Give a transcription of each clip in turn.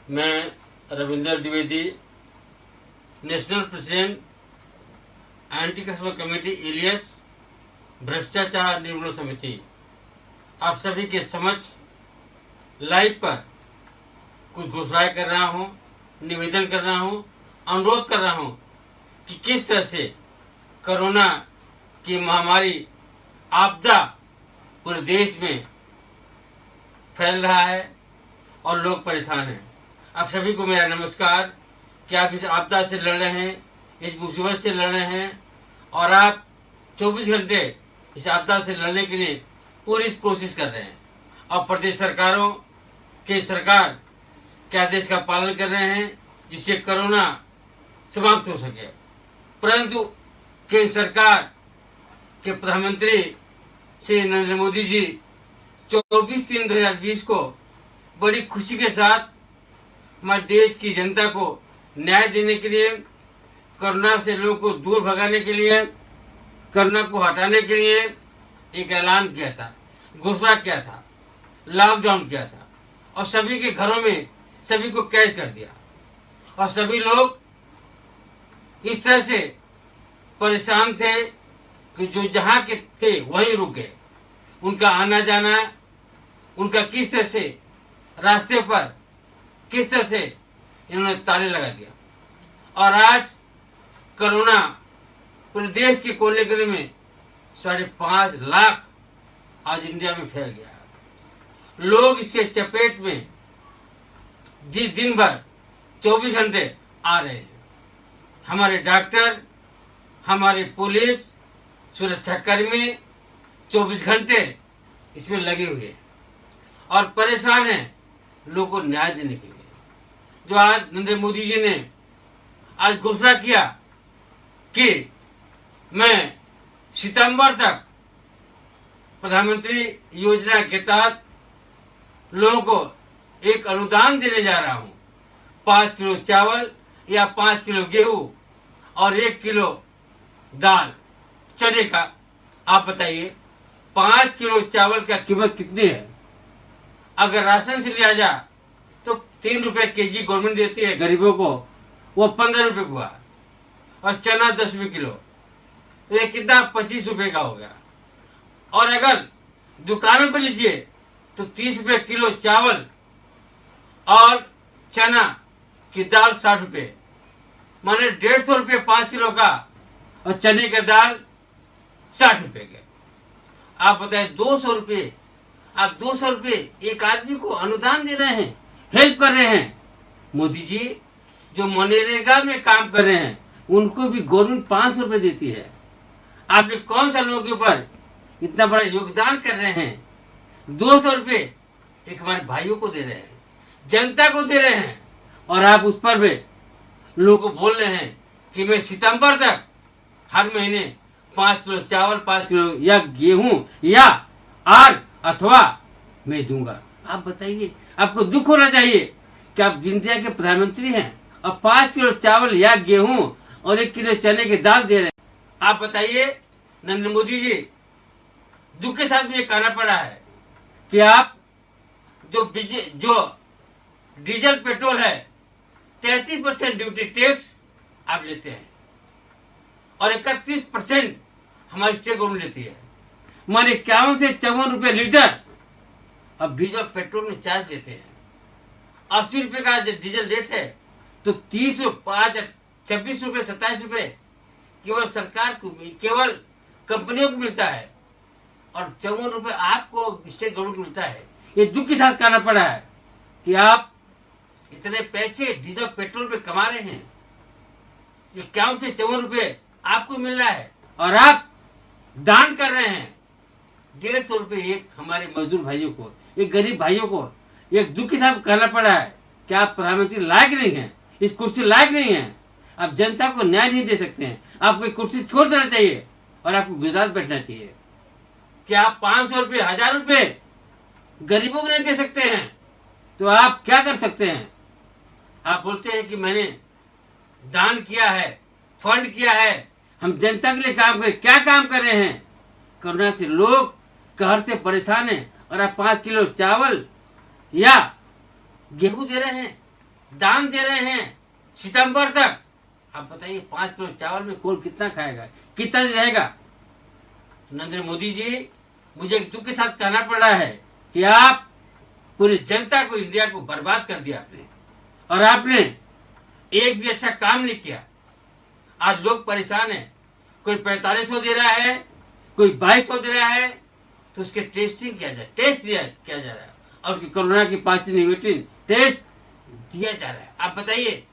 मैं Ravinder Dwivedi, national president anti corruption committee alias भ्रष्टाचार निर्मूलन समिति, आप सभी के समक्ष लाइव पर कुछ घोषणाएं कर रहा हूं, निवेदन कर रहा हूं, अनुरोध कर रहा हूं कि किस तरह से कोरोना की महामारी आपदा पूरे देश में फैल रहा है और लोग परेशान हैं। आप सभी को मेरा नमस्कार कि आप इस आपदा से लड़ रहे हैं, इस मुसीबत से लड़ रहे हैं और आप 24 घंटे इस आपदा से लड़ने के लिए पूरी कोशिश कर रहे हैं और प्रदेश सरकारों के सरकार के आदेश का पालन कर रहे हैं जिससे कोरोना समाप्त हो सके। परंतु केंद्र सरकार के प्रधानमंत्री श्री नरेंद्र मोदी जी 24/3/2020 को बड़ी खुशी के साथ हमारे देश की जनता को न्याय देने के लिए, कोरोना से लोगों को दूर भगाने के लिए, कोरोना को हटाने के लिए एक ऐलान किया था, घोषणा किया था, लॉकडाउन किया था और सभी के घरों में सभी को कैद कर दिया और सभी लोग इस तरह से परेशान थे कि जो जहां के थे वहीं रुक गए। उनका आना जाना, उनका किस तरह से रास्ते पर किस तरह से इन्होंने ताले लगा दिया और आज कोरोना पूरे देश के कोने कोने में 5.5 लाख आज इंडिया में फैल गया है। लोग इसके चपेट में दिन भर 24 घंटे आ रहे हैं। हमारे डॉक्टर, हमारे पुलिस, सुरक्षाकर्मी 24 घंटे इसमें लगे हुए हैं और परेशान हैं लोगों को न्याय देने के लिए। जो आज नरेंद्र मोदी जी ने आज घोषणा किया कि मैं सितंबर तक प्रधानमंत्री योजना के तहत लोगों को एक अनुदान देने जा रहा हूं, 5 किलो चावल या 5 किलो गेहूं और 1 किलो दाल चने का। आप बताइए 5 किलो चावल का कीमत कितनी है? अगर राशन से लिया जाए तो 3 रुपए केजी गवर्नमेंट देती है गरीबों को, वो 15 रुपए हुआ और चना 10 रुपए किलो, ये कितना 25 रुपए का हो गया। और अगर दुकानों पर लीजिए तो 30 रुपए किलो चावल और चना की दाल 60 रुपए, माने 150 रुपए 5 किलो का और चने का दाल 60 रुपए के। आप बताए 200 रुपए, आप 200 रुपए एक आदमी को अनुदान दे रहे हैं, हेल्प कर रहे हैं। मोदी जी जो मनरेगा में काम कर रहे हैं उनको भी गवर्नमेंट 500 रुपए देती है। आप कौन सा लोगों के ऊपर इतना बड़ा योगदान कर रहे हैं? 200 रुपए एक हमारे भाइयों को दे रहे हैं, जनता को दे रहे हैं और आप उस पर भी लोगों को बोल रहे हैं कि मैं सितंबर तक हर महीने 5 किलो चावल, 5 किलो या गेहूं या आग अथवा मैं दूंगा। आप बताइए, आपको दुख होना चाहिए कि आप इंडिया के प्रधानमंत्री हैं और 5 किलो चावल या गेहूं और 1 किलो चने की दाल दे रहे हैं। आप बताइए नरेंद्र मोदी जी, दुख के साथ मुझे कहना पड़ा है कि आप जो डीजल पेट्रोल है 33% ड्यूटी टैक्स आप लेते हैं और 31% हमारी स्टेट गवर्नमेंट लेती है, माने 51 से 54 रुपए लीटर। अब डीजल पेट्रोल में चार्ज देते हैं 80 रुपए का डीजल रेट है तो 30 5 26 रुपए 27 रुपए केवल सरकार को, केवल कंपनियों को मिलता है और 54 रुपए आपको स्टेट गवर्नमेंट को मिलता है। ये दुख के साथ कहना पड़ा है कि आप इतने पैसे डीजल पेट्रोल पे कमा रहे हैं, 51 से 54 रुपए आपको मिल रहा है और आप दान कर रहे हैं 150 रुपए एक हमारे मजदूर भाइयों को, एक गरीब भाइयों को। एक दुख के साथ कहना पड़ा है कि आप प्रधानमंत्री लायक नहीं हैं, इस कुर्सी लायक नहीं है, आप जनता को न्याय नहीं दे सकते हैं, आपको एक कुर्सी छोड़ देना चाहिए और आपको गुजरात बैठना चाहिए। क्या आप 500 रुपए 1000 रुपए गरीबों को नहीं दे सकते हैं तो आप क्या कर सकते हैं? आप बोलते हैं कि मैंने दान किया है, फंड किया है, हम जनता के लिए काम करें। क्या काम कर रहे हैं? कोरोना से लोग कहर से परेशान हैं और आप 5 किलो चावल या गेहूं दे रहे हैं। दाम दे रहे हैं सितंबर तक। आप बताइए 5 किलो चावल में कौन कितना खाएगा, कितना दिन रहेगा। नरेंद्र मोदी जी, मुझे दुख के साथ कहना पड़ रहा है कि आप पूरी जनता को, इंडिया को बर्बाद कर दिया आपने, और आपने एक भी अच्छा काम नहीं किया। आज लोग परेशान हैं, कोई 4500 दे रहा है, कोई 2200 दे रहा है, तो उसके टेस्टिंग किया जाए, टेस्ट किया जा रहा है, और उसकी कोरोना की पॉजिटिव नेगेटिव टेस्ट दिया जा रहा है। आप बताइए,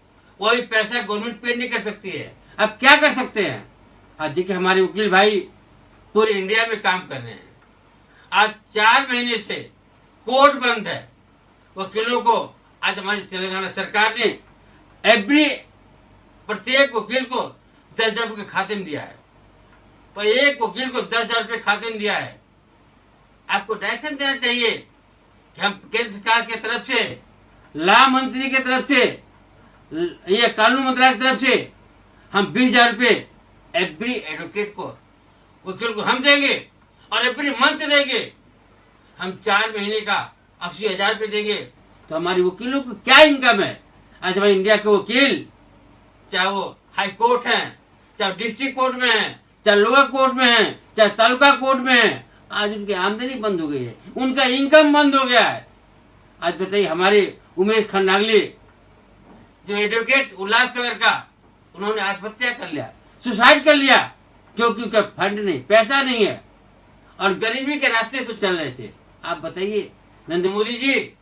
वो भी पैसा गवर्नमेंट पे नहीं कर सकती है, अब क्या कर सकते हैं। आज देखिए हमारे वकील भाई पूरे इंडिया में काम कर रहे हैं। आज 4 महीने से कोर्ट बंद है, वकीलों को आज हमारी तेलंगाना सरकार ने प्रत्येक वकील को 10,000 रुपये खाते में दिया है, पर एक वकील को 10,000 रुपये खाते में दिया है। आपको डायरेक्शन देना चाहिए कि हम केंद्र सरकार की तरफ से, लॉ मंत्री की तरफ से, ये कानून मंत्रालय की तरफ से हम 20,000 रुपये एवरी एडवोकेट को, वकील को हम देंगे, और एवरी मंथ देंगे। हम 4 महीने का 80,000 रुपये देंगे, तो हमारे वकीलों को क्या इनकम है। आज हमारे इंडिया के वकील, चाहे वो हाई कोर्ट है, चाहे डिस्ट्रिक्ट कोर्ट में है, चाहे लोअर कोर्ट में है, चाहे तालुका कोर्ट में है, आज उनकी आमदनी बंद हो गई है, उनका इनकम बंद हो गया है। आज बताइए हमारे उमेश खन्नागले जो एडवोकेट उल्लासनगर का, उन्होंने आत्महत्या कर लिया, सुसाइड कर लिया, क्योंकि उनका फंड नहीं, पैसा नहीं है, और गरीबी के रास्ते से चल रहे थे। आप बताइए नरेंद्र मोदी जी,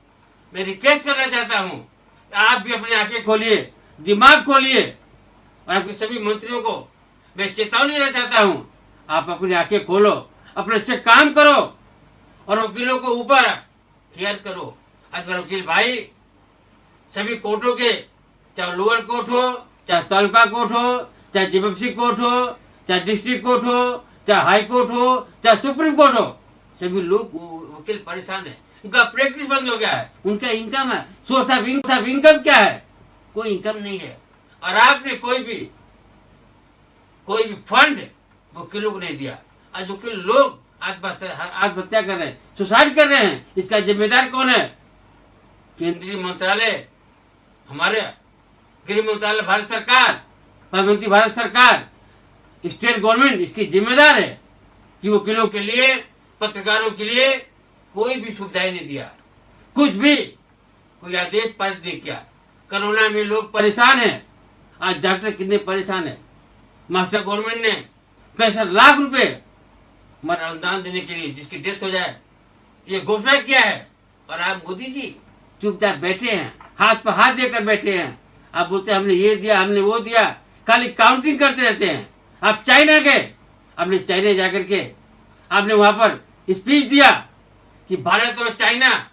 मैं रिक्वेस्ट करना चाहता हूँ, आप भी अपनी आंखें खोलिए, दिमाग खोलिए, और आपके सभी मंत्रियों को मैं चेतावनी देना चाहता हूँ, आप अपनी आंखें खोलो, अपने अच्छे काम करो, और वकीलों को ऊपर केयर करो। आज वकील भाई सभी कोर्टों के, चाहे लोअर कोर्ट हो, चाहे तालुका कोर्ट हो, चाहे जीएमसी कोर्ट हो, चाहे डिस्ट्रिक्ट कोर्ट हो, चाहे हाई कोर्ट हो, चाहे सुप्रीम कोर्ट हो, सभी लोग वकील परेशान है, उनका प्रैक्टिस बंद हो गया है, उनका इनकम है, सोर्स ऑफ इनकम क्या है, कोई इनकम नहीं है। और आपने कोई भी फंड वकीलों को नहीं दिया। आज वकील लोग आत्महत्या कर रहे हैं, सुसाइड कर रहे हैं, इसका जिम्मेदार कौन है। केंद्रीय मंत्रालय, हमारे गृह मंत्रालय भारत सरकार, प्रधानमंत्री भारत सरकार, स्टेट गवर्नमेंट इसकी जिम्मेदार है कि वकीलों के लिए, पत्रकारों के लिए कोई भी सुविधाएं नहीं दिया, कुछ भी कोई आदेश पारित नहीं किया। कोरोना में लोग परेशान हैं, आज डॉक्टर कितने परेशान है। मास्टर गवर्नमेंट ने 65 लाख रुपए हमारा अनुदान देने के लिए, जिसकी डेथ हो जाए, ये घोषणा किया है, और आप मोदी जी चुपचाप बैठे हैं, हाथ पर हाथ देकर बैठे हैं। आप बोलते हैं हमने ये दिया, हमने वो दिया, खाली काउंटिंग करते रहते हैं। आप चाइना गए, आपने चाइना जाकर के आपने वहां पर स्पीच दिया कि भारत और चाइना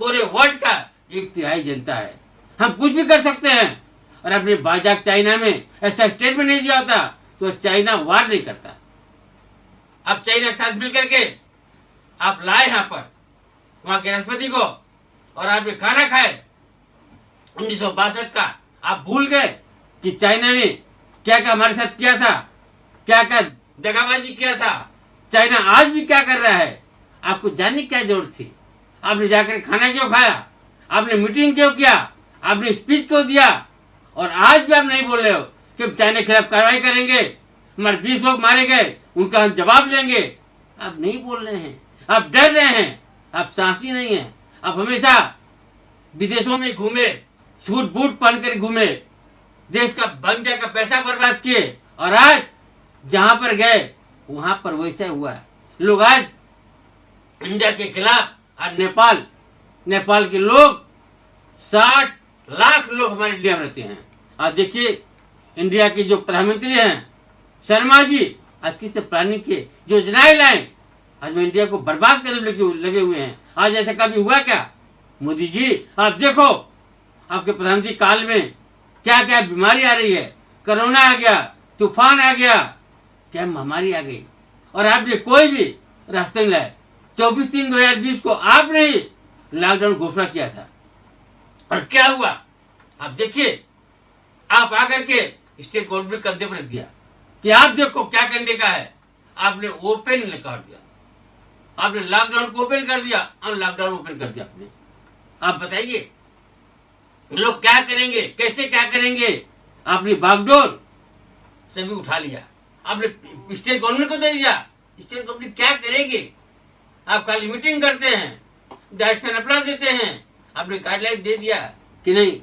पूरे वर्ल्ड का 1/3 जनता है, हम कुछ भी कर सकते हैं। और आपने बाजाक चाइना में ऐसा स्टेटमेंट नहीं दिया होता तो चाइना वार नहीं करता। अब चाइना के साथ मिलकर के आप लाए यहाँ पर वहां के राष्ट्रपति को, और आपने खाना खाए 1962 का। आप भूल गए कि चाइना ने क्या क्या हमारे साथ किया था, क्या क्या दगाबाजी किया था। चाइना आज भी क्या कर रहा है, आपको जानने की क्या जरूरत थी। आपने जाकर खाना क्यों खाया, आपने मीटिंग क्यों किया, आपने स्पीच क्यों दिया, और आज भी आप नहीं बोल रहे हो कि हम चाइना के खिलाफ कार्रवाई करेंगे, हमारे 20 लोग मारे गए, उनका हम जवाब लेंगे। आप नहीं बोल रहे हैं, आप डर रहे हैं, आप साहसी नहीं है। आप हमेशा विदेशों में घूमे, सूट बूट पहन कर घूमे, देश का बनजा का पैसा बर्बाद किए, और आज जहां पर गए वहां पर वैसा हुआ है। लोग आज इंडिया के खिलाफ, आज नेपाल के लोग 60 लाख लोग हमारे इंडिया में रहते हैं। आज देखिए इंडिया के जो प्रधानमंत्री हैं शर्मा जी, आज किससे प्लानिंग किए, योजनाएं लाए, आज वो इंडिया को बर्बाद करने लगे हुए हैं। आज ऐसा कभी हुआ क्या। मोदी जी आप देखो, आपके प्रधानमंत्री काल में क्या क्या बीमारी आ रही है, कोरोना आ गया, तूफान आ गया, क्या महामारी आ गई, और आपने कोई भी रास्ते नहीं लाए। 24/3/2020 को आपने ही लॉकडाउन घोषणा किया था, और क्या हुआ आप देखिए। आप आकर के स्टेट गवर्नमेंट कंधे पर रख दिया कि आप देखो क्या करने का है। आपने ओपन कर दिया, आपने लॉकडाउन को ओपन कर दिया, अनलॉकडाउन ओपन कर दिया आपने। आप बताइए लोग क्या करेंगे, कैसे क्या करेंगे, आपने बागडोर सभी उठा लिया, आपने स्टेट गवर्नमेंट को दे दिया। स्टेट गवर्नमेंट क्या करेगी? आप खाली मीटिंग करते हैं, डायरेक्शन अपना देते हैं, आपने गाइडलाइन दे दिया कि नहीं,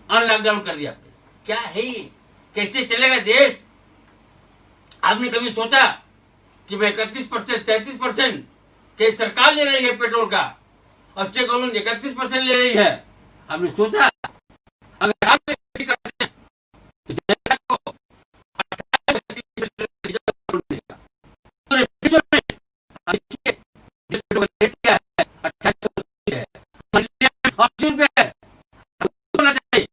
अनलॉकडाउन कर दिया आपने। क्या है ये? कैसे चलेगा देश? आपने कभी सोचा कि मैं 31%, 33% के सरकार ले रही है पेट्रोल का और स्टेट गवर्नमेंट 31% ले रही है? आपने सोचा? अगर आप ऐसे करते हैं तो जनता को 28% मिलेगा। पूरे विश्व में आप देखिए, पेट्रोल का रेट क्या है? 28 है, 80 रुपए है। होना चाहिए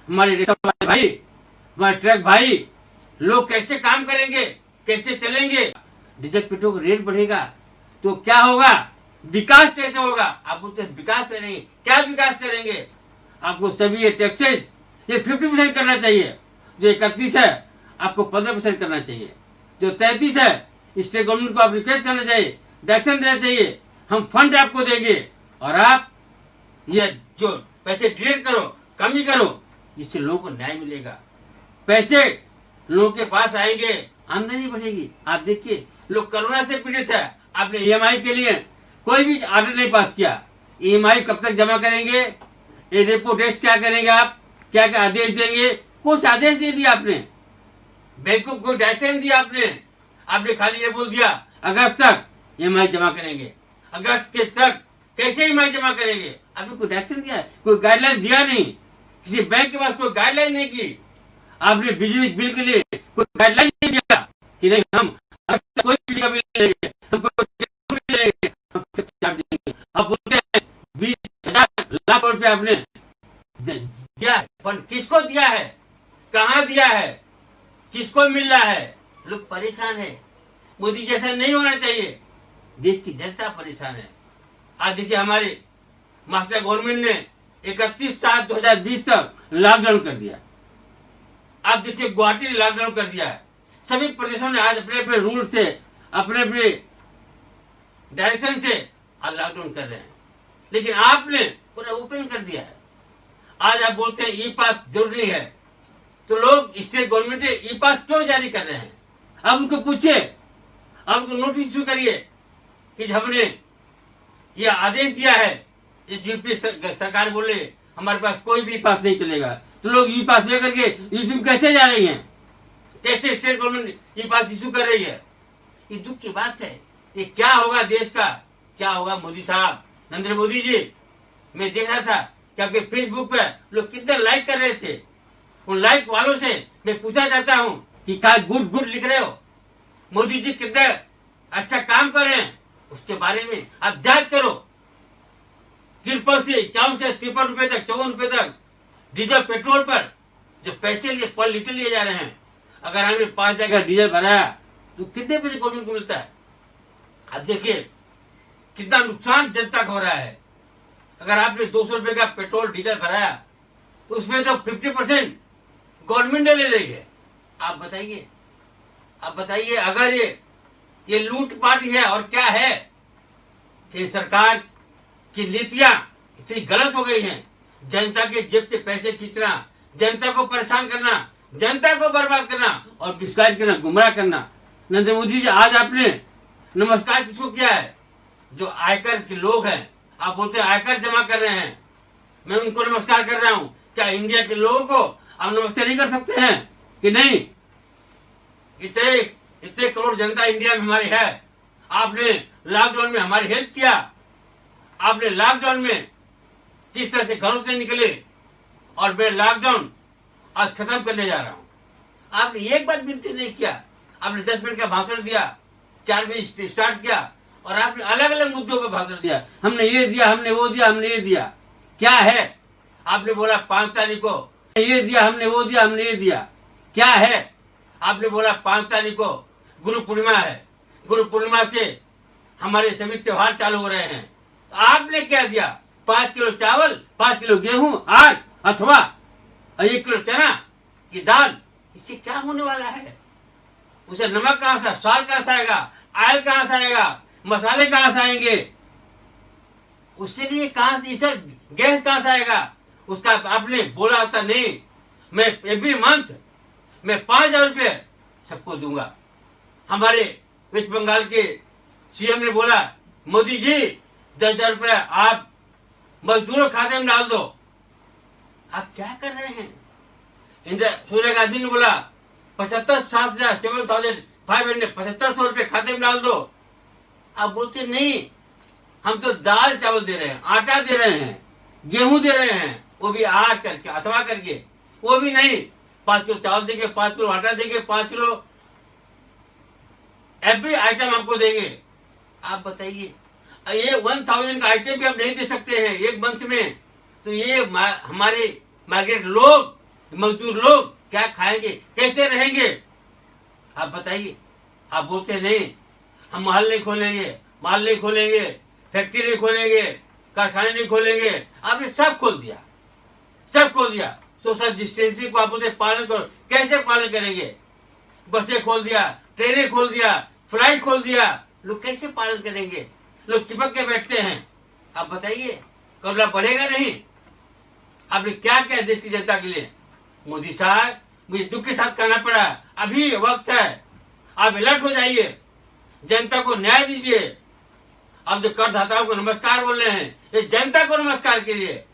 हमारे रेशम वाले भाई, हमारे ट्रक भाई, लोग कैसे काम करेंगे, कैसे चलेंगे? डीजल पेट्रोल का रेट बढ़ेगा तो क्या होगा? विकास कैसे होगा? आप बोलते हैं विकास करेंगे, क्या विकास करेंगे? आपको सभी ये टैक्सेज ये 50% करना चाहिए। जो 31 है आपको 15% करना चाहिए। जो 33 है स्टेट गवर्नमेंट को आप रिक्वेस्ट करना चाहिए, डायरेक्शन देना चाहिए, हम फंड आपको देंगे और आप ये जो पैसे डिलीट करो, कमी करो, जिससे लोगों को न्याय मिलेगा। पैसे लोगों के पास आएंगे, आमदनी बढ़ेगी। आप देखिए, लोग कोरोना से पीड़ित है, आपने ईएमआई के लिए कोई भी ऑर्डर नहीं पास किया। ईएमआई कब तक जमा करेंगे? ये रेपो टेस्ट क्या करेंगे आप? क्या क्या आदेश देंगे? कुछ आदेश नहीं दिया आपने, बैंकों को डायरेक्शन दिया आपने खाली ये बोल दिया अगस्त तक ईएमआई जमा करेंगे। अगस्त के तक कैसे ईएमआई जमा करेंगे? आपने कोई डायरेक्शन दिया है? कोई गाइडलाइन दिया नहीं, किसी बैंक के पास कोई गाइडलाइन नहीं की। आपने बिजली बिल के लिए कोई गाइडलाइन नहीं दिया कि नहीं हम कोई बिजली का बिल नहीं लेंगे, हम कोई बिल लेंगे, हम चार्ज देंगे। आप बोलते हैं 20,000 लाख रुपए आपने दिया है, फंड किसको दिया है, कहाँ दिया है, किसको मिल रहा है? लोग परेशान है। मोदी जैसा नहीं होना चाहिए, देश की जनता परेशान है। आज देखिए, हमारे महाराष्ट्र गवर्नमेंट ने 31/7/2020 तक लॉकडाउन कर दिया। आप देखिए, गुवाहाटी ने लॉकडाउन कर दिया है। सभी प्रदेशों ने आज अपने अपने रूल से, अपने अपने डायरेक्शन से आज लॉकडाउन कर रहे हैं, लेकिन आपने पूरा ओपन कर दिया है। आज आप बोलते हैं ई पास जरूरी है, तो लोग स्टेट गवर्नमेंट ई पास क्यों जारी कर रहे हैं? आप उनको पूछिए, आप उनको नोटिस इश्यू करिए कि हमने ये आदेश दिया है। इस यूपी सरकार बोले हमारे पास कोई भी ई पास नहीं चलेगा, तो लोग ई पास लेकर के यूपी में कैसे जा रही हैं? कैसे स्टेट गवर्नमेंट ई पास इश्यू कर रही है? ये दुख की बात है। ये क्या होगा देश का, क्या होगा? मोदी साहब, नरेंद्र मोदी जी, मैं देख रहा था कि आपके फेसबुक पर लोग कितने लाइक कर रहे थे। उन लाइक वालों से मैं पूछा जाता हूँ कि क्या गुड गुड लिख रहे हो, मोदी जी कितने अच्छा काम कर रहे हैं, उसके बारे में आप जांच करो। 53 से 51 से 53 रुपए तक, 54 रुपए तक डीजल पेट्रोल पर जो पैसे लिए पर लीटर लिए जा रहे हैं, अगर हमने 5 जगह डीजल भराया तो कितने पैसे गवर्नमेंट को मिलता है? आप देखिए कितना नुकसान जनता को हो रहा है। अगर आपने 200 रुपए का पेट्रोल डीजल भराया तो उसमें तो 50% गवर्नमेंट ले रही है। आप बताइए, अगर ये लूटपाट है और क्या है कि सरकार की नीतियां इतनी गलत हो गई हैं। जनता के जेब से पैसे खींचना, जनता को परेशान करना, जनता को बर्बाद करना और मिसगाइड करना, गुमराह करना। नरेंद्र मोदी जी, आज आपने नमस्कार किसको किया है? जो आयकर के लोग हैं, आप बोलते हैं आयकर जमा कर रहे हैं, मैं उनको नमस्कार कर रहा हूं। क्या इंडिया के लोगों को आप नमस्ते नहीं कर सकते हैं कि नहीं? इतने करोड़ जनता इंडिया में हमारी है। आपने लॉकडाउन में हमारी हेल्प किया। आपने लॉकडाउन में किस तरह से घरों से निकले, और मैं लॉकडाउन आज खत्म करने जा रहा हूं। आपने एक बार विनती नहीं किया। आपने 10 मिनट का भाषण दिया, 4 बजे स्टार्ट किया, और आपने अलग अलग मुद्दों पर भाषण दिया। हमने ये दिया, हमने वो दिया, हमने ये दिया। क्या है? आपने बोला 5 तारीख को ये दिया, हमने वो दिया, हमने ये दिया। क्या है? आपने बोला 5 तारीख को गुरु पूर्णिमा है, गुरु पूर्णिमा से हमारे सभी त्योहार चालू हो रहे हैं। तो आपने क्या दिया? 5 किलो चावल, 5 किलो गेहूं आज, अथवा 1 किलो चना की दाल। इससे क्या होने वाला है? उसे नमक कहां से, स्वाद कहां से आएगा, ऑयल कहां से आएगा, मसाले कहां से आएंगे? उसके लिए कहां से? इसे गैस कहां से आएगा? उसका आपने बोला होता नहीं, मैं एवरी मंथ मैं 5,000 रुपये सबको दूंगा। हमारे वेस्ट बंगाल के सीएम ने बोला, मोदी जी 10,000 रुपये आप मजदूरों खाते में डाल दो। आप क्या कर रहे हैं? सोनिया गांधी ने बोला 7,500 रुपये खाते में डाल दो। आप बोलते नहीं, हम तो दाल चावल दे रहे हैं, आटा दे रहे हैं, गेहूं दे रहे हैं, वो भी आठ करके अथवा करके, वो भी नहीं। 5 किलो चावल देंगे, 5 किलो आटा देंगे, 5 किलो एवरी आइटम आपको देंगे। आप बताइए, ये 1,000 का आइटम भी आप नहीं दे सकते हैं एक मंथ में, तो ये हमारे माइग्रेट लोग, मजदूर लोग क्या खाएंगे, कैसे रहेंगे? आप बताइए। आप बोलते नहीं, हम महल नहीं खोलेंगे, माल नहीं खोलेंगे, फैक्ट्री नहीं खोलेंगे, कारखाने नहीं खोलेंगे। आपने सब खोल दिया, सब खोल दिया। सोशल डिस्टेंसिंग को आप बोलते पालन करो, कैसे पालन करेंगे? बसें खोल दिया, ट्रेनें खोल दिया, फ्लाइट खोल दिया, लोग कैसे पालन करेंगे? लोग चिपक के बैठते हैं। आप बताइए, कोरोना बढ़ेगा नहीं? आपने क्या किया देश की जनता के लिए? मोदी साहब, मुझे दुख के साथ कहना पड़ा, अभी वक्त है, आप अलर्ट हो जाइए, जनता को न्याय दीजिए। अब जो करदाताओं को नमस्कार बोल रहे हैं, ये जनता को नमस्कार करिए,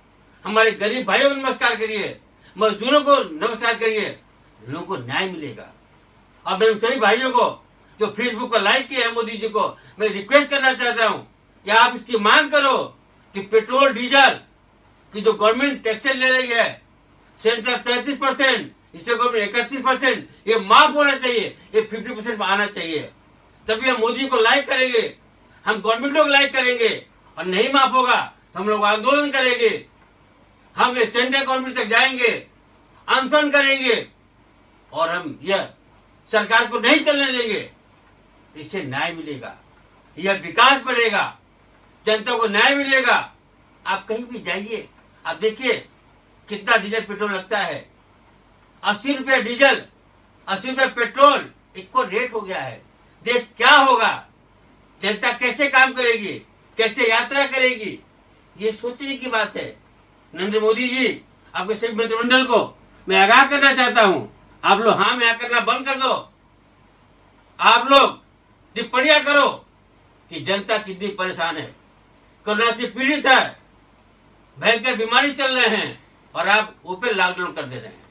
हमारे गरीब भाइयों को नमस्कार करिए, मजदूरों को नमस्कार करिए, लोगों को न्याय मिलेगा। अब मैं सभी भाइयों को जो फेसबुक पर लाइक किया है मोदी जी को, मैं रिक्वेस्ट करना चाहता हूं कि आप इसकी मांग करो कि पेट्रोल डीजल की जो गवर्नमेंट टैक्सेस ले रही है, सेंट्रल 33%, स्टेट गवर्नमेंट 31%, ये माफ होना चाहिए, ये 50% में आना चाहिए। तभी हम मोदी को लाइक करेंगे, हम गवर्नमेंट लोग लाइक करेंगे। और नहीं माफ होगा तो हम लोग आंदोलन करेंगे, हम सेंट्रल गवर्नमेंट तक जाएंगे, अनशन करेंगे, और हम यह सरकार को नहीं चलने देंगे। इससे न्याय मिलेगा, यह विकास बढ़ेगा, जनता को न्याय मिलेगा। आप कहीं भी जाइए, आप देखिए कितना डीजल पेट्रोल लगता है। 80 रुपये डीजल, 80 रुपये पेट्रोल, इनको रेट हो गया है। देश क्या होगा? जनता कैसे काम करेगी, कैसे यात्रा करेगी? ये सोचने की बात है। नरेंद्र मोदी जी, आपके सभी मंत्रिमंडल को मैं आगाह करना चाहता हूं, आप लोग हाँ में करना बंद कर दो। आप लोग टिप्पणियां करो कि जनता कितनी परेशान है, कोरोना से पीड़ित है, भयंकर बीमारी चल रहे हैं, और आप ऊपर लॉकडाउन कर दे रहे हैं।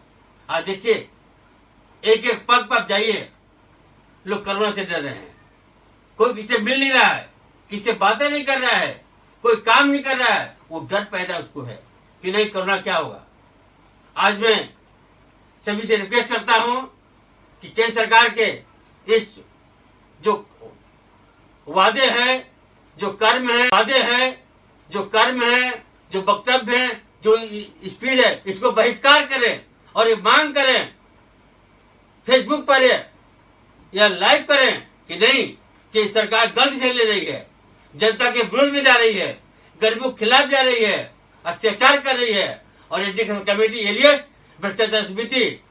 आज देखिए, एक एक पग पर जाइए, लोग कोरोना से डर रहे हैं। कोई किसी मिल नहीं रहा है, किसी से बातें नहीं कर रहा है, कोई काम नहीं कर रहा है, वो डर पैदा उसको है कि नहीं कोरोना क्या होगा। आज मैं सभी से रिक्वेस्ट करता हूं कि केंद्र सरकार के इस जो वादे हैं, जो कर्म है, वादे हैं, जो कर्म है, जो वक्तव्य है, जो स्पीच है, इसको बहिष्कार करें और ये मांग करें फेसबुक पर या लाइव करें कि नहीं कि सरकार गलत से ले रही है, जनता के विरोध में जा रही है, गरीबों के खिलाफ जा रही है, अत्याचार कर रही है। और एजुकेशन कमेटी एलियस भ्रष्टाचार समिति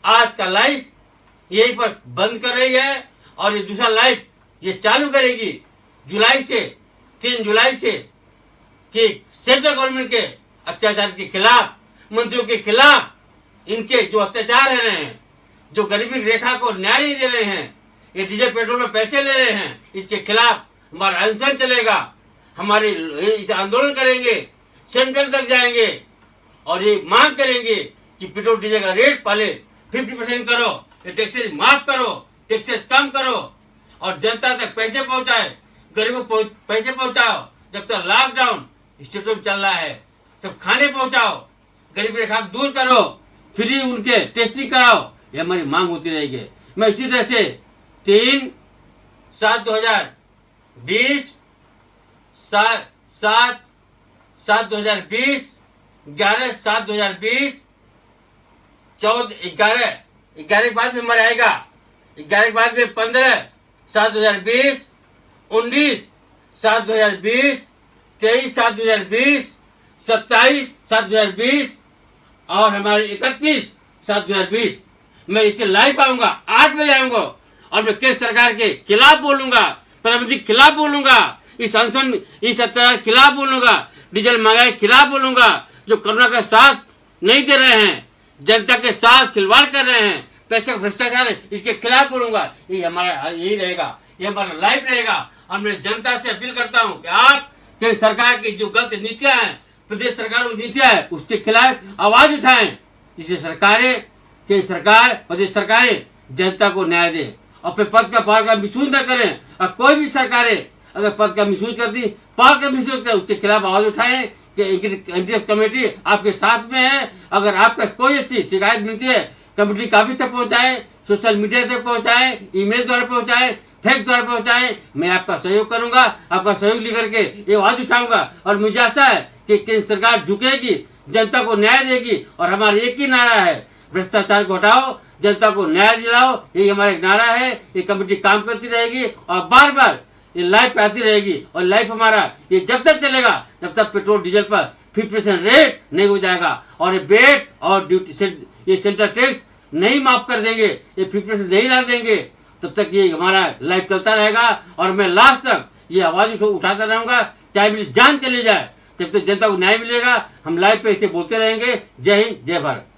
आज का लाइव यहीं पर बंद कर रही है, और ये दूसरा लाइव ये चालू करेगी जुलाई से, 3 जुलाई से, कि सेंट्रल गवर्नमेंट के अत्याचार के खिलाफ, मंत्रियों के खिलाफ, इनके जो अत्याचार है रहे हैं, जो गरीबी रेखा को न्याय नहीं दे रहे हैं, ये डीजल पेट्रोल में पैसे ले रहे हैं, इसके खिलाफ हमारा अनशन चलेगा। हमारे इसे आंदोलन करेंगे, सेंट्रल तक जाएंगे और ये मांग करेंगे कि पेट्रोल डीजल का रेट पहले 50% करो, ये टैक्सेस माफ करो, टैक्सेस कम करो, और जनता तक पैसे पहुंचाए, गरीबों को पैसे पहुंचाओ। जब तक लॉकडाउन स्टेटों में चल रहा है, तब खाने पहुंचाओ, गरीब रेखा दूर करो, फ्री उनके टेस्टिंग कराओ, ये हमारी मांग होती रहेगी। मैं इसी तरह से 3/7/2020, 7/7/2020, 11/7/2020, 11 के बाद में हमारा आएगा, 11 के बाद में 15/7/2020, 19/7/2020, 23/7/2020, 27/7/2020 और हमारे 31/7/2020। मैं इससे लाइव आऊंगा, 8 बजे आऊंगा, और मैं केंद्र सरकार के खिलाफ बोलूंगा, प्रधानमंत्री के खिलाफ बोलूंगा, इस अनशन, इस अत्याचार के खिलाफ बोलूंगा, डीजल महंगाई के खिलाफ बोलूंगा। जो कोरोना का साथ नहीं दे रहे हैं, जनता के साथ खिलवाड़ कर रहे हैं, पैसे का भ्रष्टाचार है, इसके खिलाफ बोलूंगा। ये हमारा यही रहेगा, ये हमारा लाइफ रहेगा। और मैं जनता से अपील करता हूँ कि आप केंद्र सरकार की जो गलत नीतियां हैं, प्रदेश सरकार की नीतियां है, उसके खिलाफ आवाज उठाएं। जिससे सरकारें, केंद्र सरकार, प्रदेश सरकारें जनता को न्याय दे, अपने पद का पावर का मिसयूज न करें। और कोई भी सरकारें अगर पद का मिसयूज करती, पावर का मिसयूज करे, उसके खिलाफ आवाज उठाएं कि एग्जीक्यूटिव कमेटी आपके साथ में है। अगर आपका कोई अच्छी शिकायत मिलती है, कमेटी काफी तक पहुंचाए, सोशल मीडिया तक पहुंचाए, ईमेल द्वारा पहुंचाए, फैक्स द्वारा पहुंचाए, मैं आपका सहयोग करूंगा, आपका सहयोग लेकर के ये आवाज उठाऊंगा। और मुझे आशा है कि केंद्र सरकार झुकेगी, जनता को न्याय देगी। और हमारा एक ही नारा है, भ्रष्टाचार को हटाओ, जनता को न्याय दिलाओ, यही हमारा एक नारा है। ये कमेटी काम करती रहेगी और बार बार ये लाइफ पे आती रहेगी। और लाइफ हमारा ये जब तक चलेगा जब तक पेट्रोल डीजल पर 50% रेट नहीं हो जाएगा। और ये वेट और ड्यूटी, ये सेंट्रल टैक्स नहीं माफ कर देंगे, ये 50% नहीं ला देंगे, तब तक ये हमारा लाइफ चलता रहेगा। और मैं लास्ट तक ये आवाज उठाता रहूंगा, चाहे मेरी जान चली जाए, जब तक जनता को न्याय मिलेगा। हम लाइफ पे इसे बोलते रहेंगे। जय हिंद, जय भारत।